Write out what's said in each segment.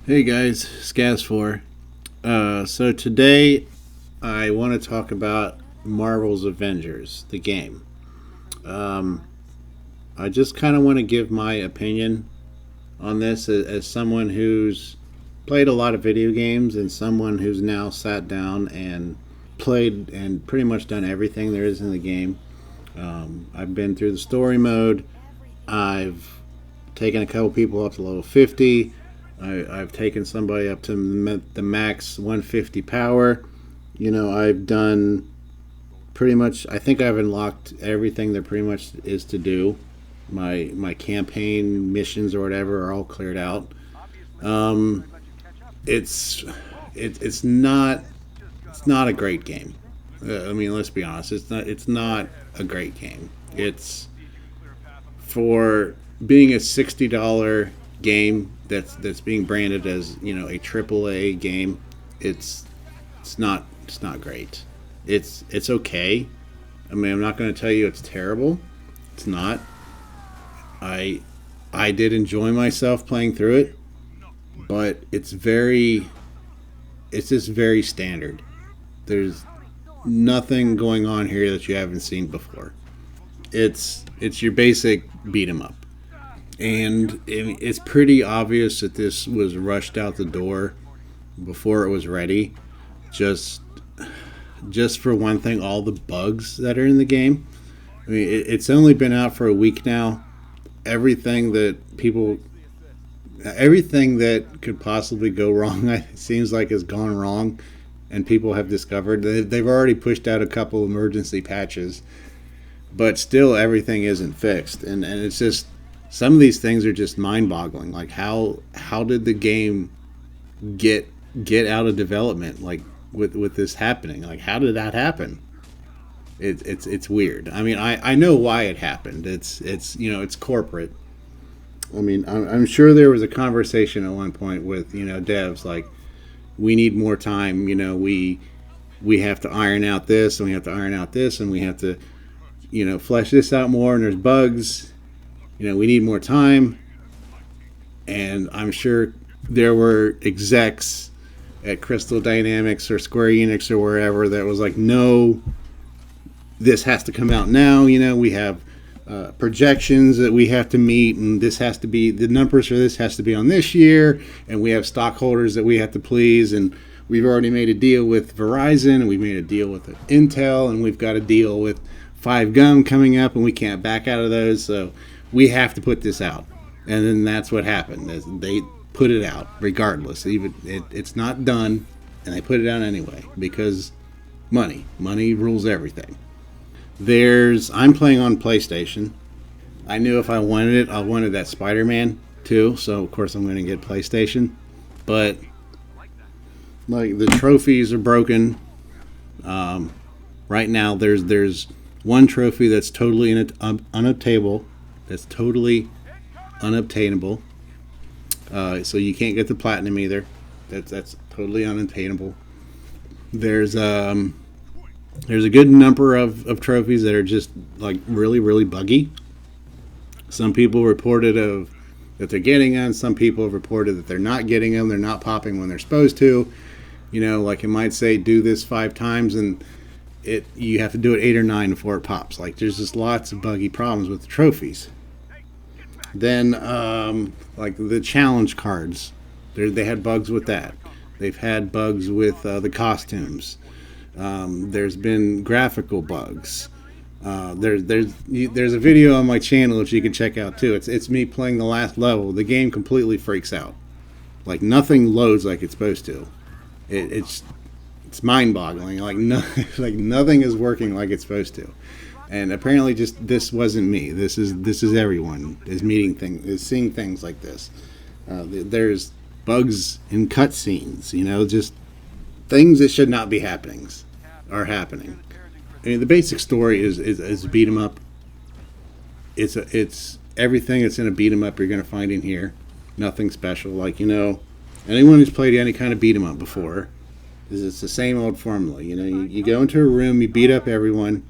Hey guys, Scaz4. So today I want to talk about Marvel's Avengers, the game. Um, I just kind of want to give my opinion on this as someone who's played a lot of video games and someone who's now sat down and played and pretty much done everything there is in the game. I've been through the story mode. I've taken a couple people up to level 50. I've taken somebody up to the max 150 power. I've done pretty much. I think I've unlocked everything there pretty much is to do. My campaign missions or whatever are all cleared out. Um, it's it's not a great game. I mean, let's be honest. It's not a great game. It's for being a $60 game that's being branded as a AAA game. It's it's not great. It's okay. I mean, I'm not going to tell you it's terrible. It's not. I I did enjoy myself playing through it, but it's just very standard. There's nothing going on here that you haven't seen before. It's your basic beat 'em up. And it's pretty obvious that this was rushed out the door before it was ready. Just just for one thing, all the bugs that are in the game. I mean, it's only been out for a week now. Everything that people, everything that could possibly go wrong, it seems like has gone wrong, and people have discovered. They've already pushed out a couple emergency patches, but still everything isn't fixed, and it's just some of these things are just mind-boggling. Like how did the game get get out of development, like with this happening? Like, how did that happen? It's weird. I mean, I know why it happened. It's corporate. I mean, I'm sure there was a conversation at one point with devs like, we need more time. We have to iron out this, and we have to iron out this, and we have to flesh this out more, and there's bugs. We need more time. And I'm sure there were execs at Crystal Dynamics or Square Enix or wherever that was like, no, this has to come out now. We have projections that we have to meet, and this has to be, the numbers for this has to be on this year, and we have stockholders that we have to please, and we've already made a deal with Verizon, and we've made a deal with Intel, and we've got a deal with Five Gum coming up, and we can't back out of those, so we have to put this out. And then that's what happened. They put it out regardless. Even it's not done, and they put it out anyway because money rules everything. I'm playing on PlayStation. I knew if I wanted it, I wanted that Spider-Man too, so of course I'm going to get PlayStation. But like, the trophies are broken. Right now there's one trophy that's totally unobtainable. That's totally unobtainable. So you can't get the platinum either. That's totally unattainable. There's a good number of trophies that are just like really, really buggy. Some people reported that they're getting them. Some people have reported that they're not getting them. They're not popping when they're supposed to. Like it might say do this 5 times, and you have to do it 8 or 9 before it pops. Like, there's just lots of buggy problems with the trophies. Then like the challenge cards, they had bugs with that. They've had bugs with the costumes. There's been graphical bugs. There's a video on my channel that you can check out too. It's me playing the last level. The game completely freaks out. Like, nothing loads like it's supposed to. It's mind-boggling. Like, like nothing is working like it's supposed to. And apparently, just this wasn't me. This is everyone is seeing things like this. There's bugs in cutscenes. Just things that should not be happening are happening. I mean, the basic story is beat 'em up. It's everything that's in a beat 'em up you're going to find in here. Nothing special. Like, anyone who's played any kind of beat 'em up before, it's the same old formula. You go into a room, you beat up everyone,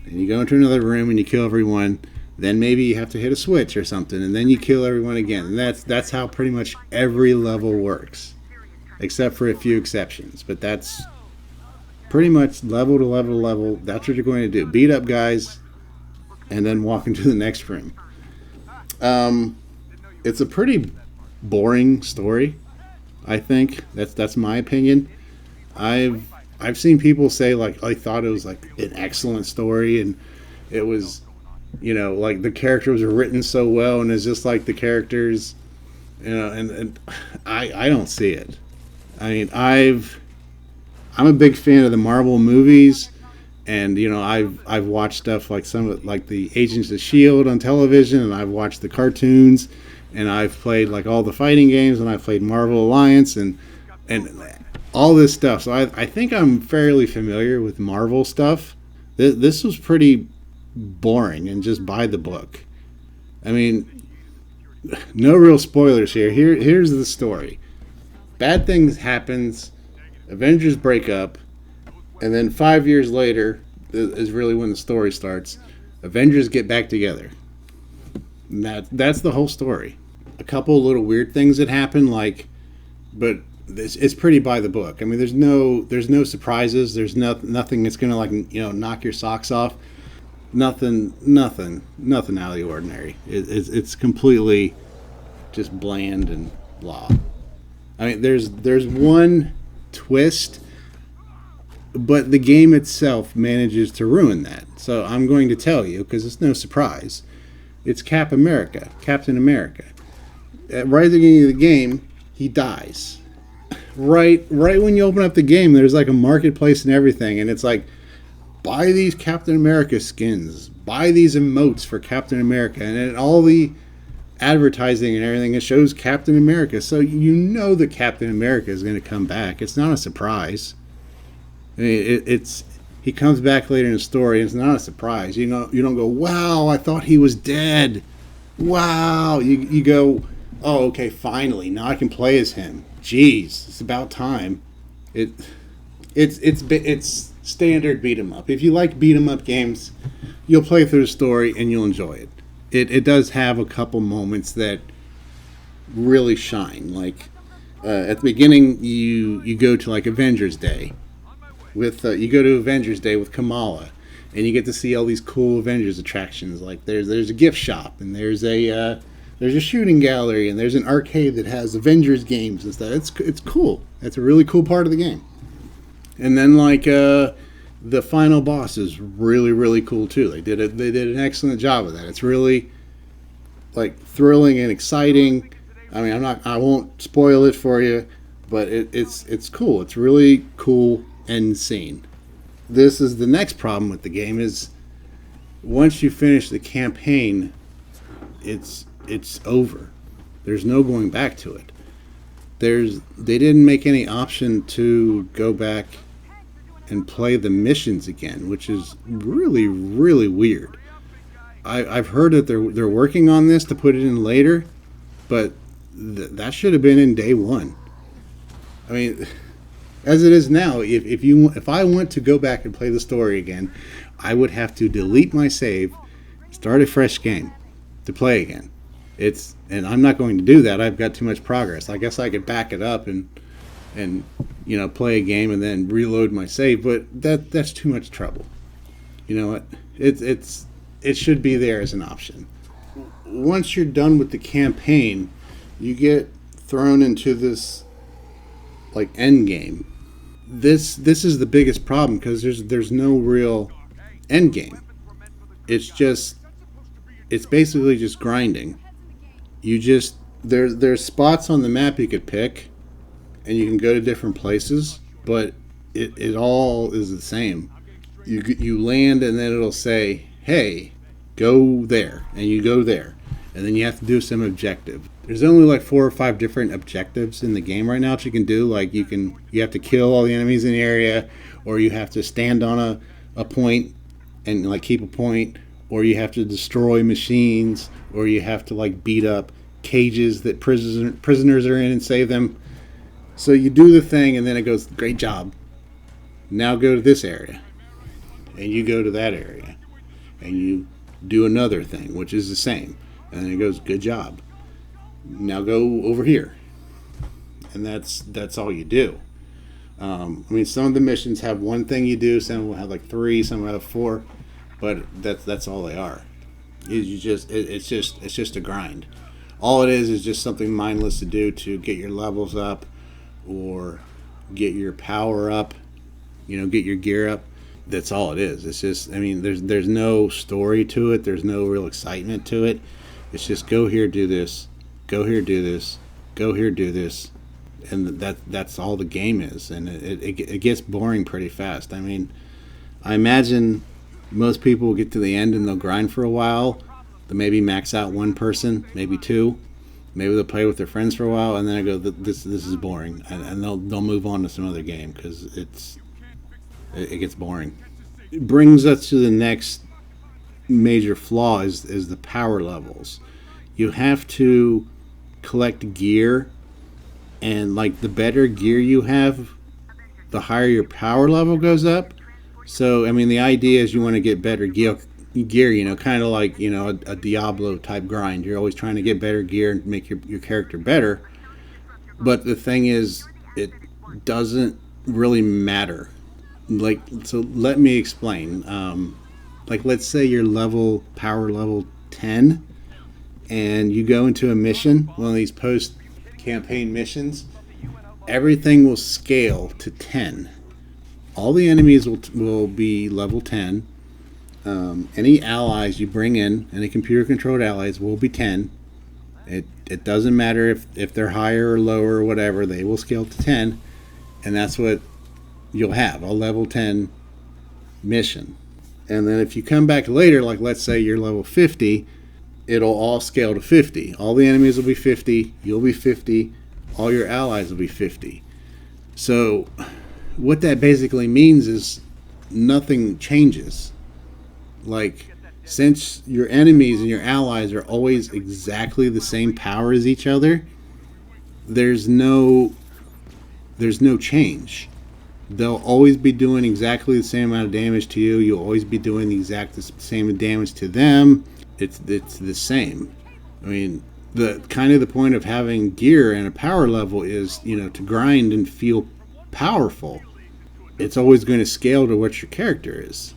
and you go into another room and you kill everyone. Then maybe you have to hit a switch or something, and then you kill everyone again. And that's how pretty much every level works, except for a few exceptions. But that's pretty much level to level to level. That's what you're going to do: beat up guys, and then walk into the next room. It's a pretty boring story. I think that's my opinion. I've seen people say like I thought it was like an excellent story, and it was, like the characters were written so well, and it's just like the characters, and I don't see it. I mean, I'm a big fan of the Marvel movies, and I've watched stuff like some of like the Agents of Shield on television, and I've watched the cartoons, and I've played like all the fighting games, and I've played Marvel Alliance, and all this stuff. So I think I'm fairly familiar with Marvel stuff. This was pretty boring and just by the book. I mean, no real spoilers here. Here's the story. Bad things happens. Avengers break up, and then 5 years later is really when the story starts. Avengers get back together. And that's the whole story. A couple little weird things that happen, but it's pretty by the book. I mean, there's no surprises. There's nothing that's gonna knock your socks off. Nothing out of the ordinary. It's completely just bland and blah. I mean, there's one twist, but the game itself manages to ruin that. So I'm going to tell you because it's no surprise. It's Captain America. Right at the beginning of the game, he dies. Right when you open up the game, there's like a marketplace and everything, and it's like, buy these Captain America skins, buy these emotes for Captain America, and then all the advertising and everything, it shows Captain America. So that Captain America is going to come back. It's not a surprise. I mean, he comes back later in the story, and it's not a surprise. You don't go, wow, I thought he was dead. Wow. You go, oh, okay, finally, now I can play as him. Jeez, it's about time. It's standard beat 'em up. If you like beat 'em up games, you'll play through the story and you'll enjoy it. It does have a couple moments that really shine. Like at the beginning, you go to like Avengers Day with Kamala, and you get to see all these cool Avengers attractions. Like there's a gift shop, and there's a shooting gallery, and there's an arcade that has Avengers games and stuff. It's cool. That's a really cool part of the game. And then the final boss is really, really cool too. They did an excellent job of that. It's really like thrilling and exciting. I mean, I won't spoil it for you, but it's cool. It's really cool end scene. This is the next problem with the game is once you finish the campaign, it's over. There's no going back to it. They didn't make any option to go back and play the missions again, which is really, really weird. I've heard that they're working on this to put it in later, but that should have been in day one. I mean, as it is now, if I want to go back and play the story again, I would have to delete my save, start a fresh game to play again. And I'm not going to do that. I've got too much progress. I guess I could back it up and play a game and then reload my save, but that's too much trouble. You know what? It should be there as an option. Once you're done with the campaign, you get thrown into this like end game. This is the biggest problem because there's no real end game. It's basically just grinding. There's spots on the map you could pick, and you can go to different places, but it all is the same. You land, and then it'll say, hey, go there, and you go there, and then you have to do some objective. There's only like 4 or 5 different objectives in the game right now that you can do. Like you have to kill all the enemies in the area, or you have to stand on a point and like keep a point, or you have to destroy machines, or you have to like beat up cages that prisoners are in and save them. So you do the thing, and then it goes, great job. Now go to this area. And you go to that area. And you do another thing, which is the same. And then it goes, good job. Now go over here. And that's all you do. I mean, some of the missions have one thing you do, some will have like 3, some will have 4, but that's all they are. It's just a grind. All it is just something mindless to do to get your levels up, or get your power up, get your gear up. That's all it is. It's just, I mean, there's no story to it. There's no real excitement to it. It's just go here, do this, go here, do this, go here, do this, and that's all the game is. And it gets boring pretty fast. I mean, I imagine most people will get to the end and they'll grind for a while. They'll maybe max out one person, maybe 2. Maybe they'll play with their friends for a while, and then I go, this is boring, and they'll move on to some other game because it gets boring. It brings us to the next major flaw is the power levels. You have to collect gear, and like the better gear you have, the higher your power level goes up. So I mean, the idea is you want to get better gear, kind of like a Diablo type grind. You're always trying to get better gear and make your character better. But the thing is, it doesn't really matter. So let me explain. Let's say you're power level 10, and you go into a mission, one of these post-campaign missions. Everything will scale to 10. All the enemies will be level 10. Any allies you bring in, any computer-controlled allies, will be 10. It doesn't matter if they're higher or lower or whatever, they will scale to 10, and that's what you'll have, a level 10 mission. And then if you come back later, like let's say you're level 50, it'll all scale to 50. All the enemies will be 50, you'll be 50, all your allies will be 50. So what that basically means is nothing changes. Like, since your enemies and your allies are always exactly the same power as each other, there's no change. They'll always be doing exactly the same amount of damage to you. You'll always be doing the exact same damage to them. It's the same. I mean, the point of having gear and a power level is, to grind and feel powerful. It's always going to scale to what your character is.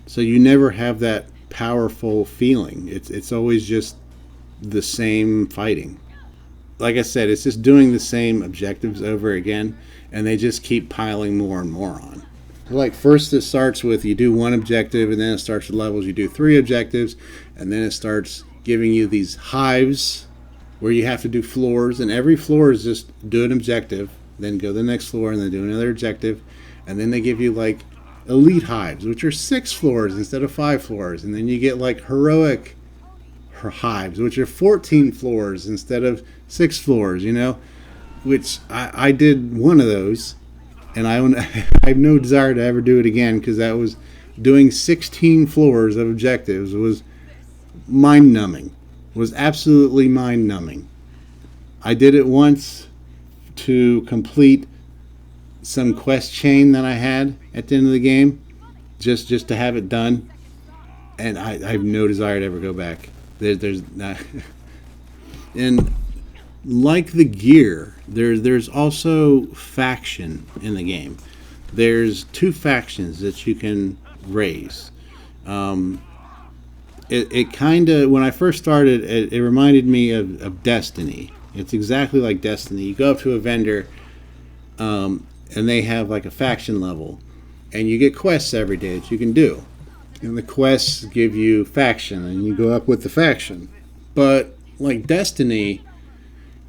So you never have that powerful feeling. It's always just the same fighting. Like I said, it's just doing the same objectives over again, and they just keep piling more and more on. Like, first it starts with you do 1 objective, and then it starts with levels. You do 3 objectives, and then it starts giving you these hives where you have to do floors, and every floor is just do an objective, then go to the next floor, and then do another objective, and then they give you like elite hives, which are 6 floors instead of 5 floors, and then you get like heroic hives, which are 14 floors instead of 6 floors, which I did one of those, and I have no desire to ever do it again, because that was doing 16 floors of objectives was mind-numbing. Was absolutely mind-numbing. I did it once to complete some quest chain that I had at the end of the game, just to have it done, and I have no desire to ever go back. There's not. And like the gear, there's also faction in the game. There's 2 factions that you can raise. It kind of, when I first started, it reminded me of Destiny. It's exactly like Destiny. You go up to a vendor, and they have like a faction level, and you get quests every day that you can do, and the quests give you faction, and you go up with the faction. But like Destiny,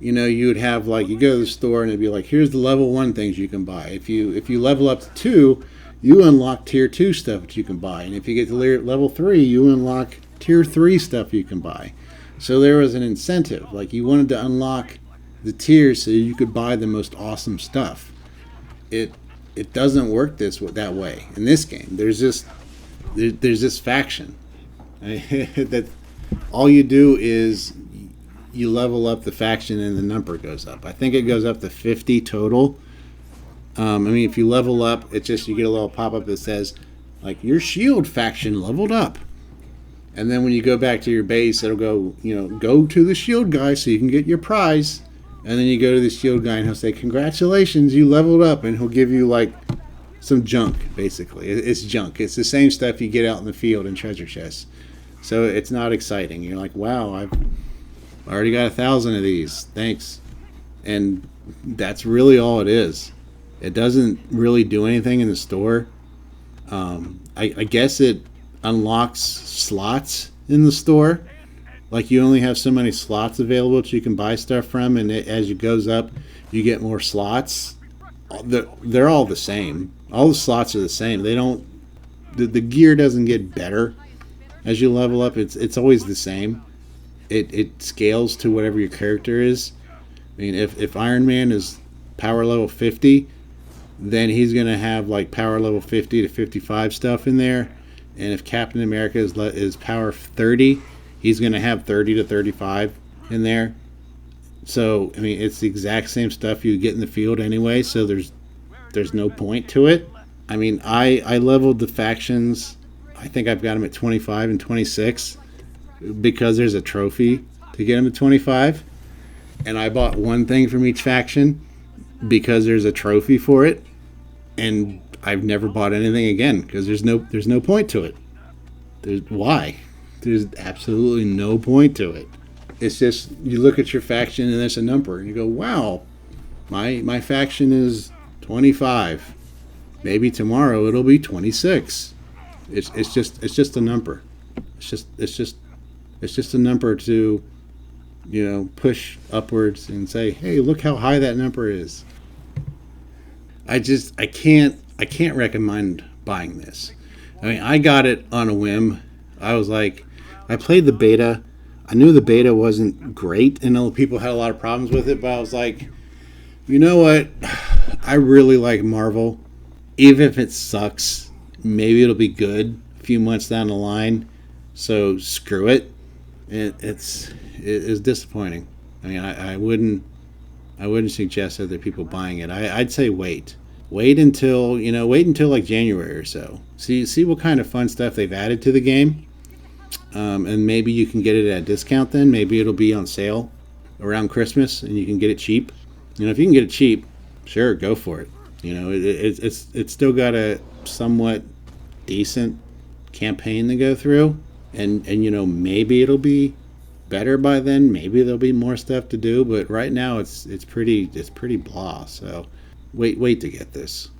you would have like, you go to the store and it'd be like, here's the level 1 things you can buy. If you level up to 2, you unlock tier 2 stuff that you can buy, and if you get to level 3, you unlock tier 3 stuff you can buy. So there was an incentive, like you wanted to unlock the tiers so you could buy the most awesome stuff. It doesn't work that way in this game. There's this faction that all you do is you level up the faction and the number goes up. I think it goes up to 50 total. If you level up, it's just you get a little pop-up that says like your shield faction leveled up, And then when you go back to your base, it'll go, go to the shield guy so you can get your prize. And then you go to the shield guy and he'll say, congratulations, you leveled up. And he'll give you like some junk, basically. It's junk. It's the same stuff you get out in the field in treasure chests. So it's not exciting. You're like, wow, I've already got 1,000 of these. Thanks. And that's really all it is. It doesn't really do anything in the store. I guess it unlocks slots in the store. Like you only have so many slots available that you can buy stuff from, and as it goes up, you get more slots. They're all the same. All the slots are the same. They don't. The gear doesn't get better as you level up. It's always the same. It scales to whatever your character is. I mean, if Iron Man is power level 50, then he's gonna have like power level 50 to 55 stuff in there. And if Captain America is power 30, he's going to have 30 to 35 in there. So, I mean, it's the exact same stuff you get in the field anyway, so there's no point to it. I mean, I leveled the factions. I think I've got them at 25 and 26 because there's a trophy to get them to 25. And I bought one thing from each faction because there's a trophy for it. And I've never bought anything again because there's no point to it. Why? There's absolutely no point to it. It's just you look at your faction and there's a number and you go, wow, my faction is 25. Maybe tomorrow it'll be 26. It's just a number. It's just a number to push upwards and say, hey, look how high that number is. I can't recommend buying this. I mean, I got it on a whim. I was like, I played the beta. I knew the beta wasn't great, and people had a lot of problems with it, but I was like, you know what? I really like Marvel. Even if it sucks, maybe it'll be good a few months down the line. So screw it. It's disappointing. I mean, I wouldn't suggest other people buying it. I'd say wait until like January or so. See what kind of fun stuff they've added to the game, and maybe you can get it at a discount. Then maybe it'll be on sale around Christmas, and you can get it cheap. If you can get it cheap, sure, go for it. It's still got a somewhat decent campaign to go through, and maybe it'll be better by then. Maybe there'll be more stuff to do, but right now it's pretty blah. So wait to get this.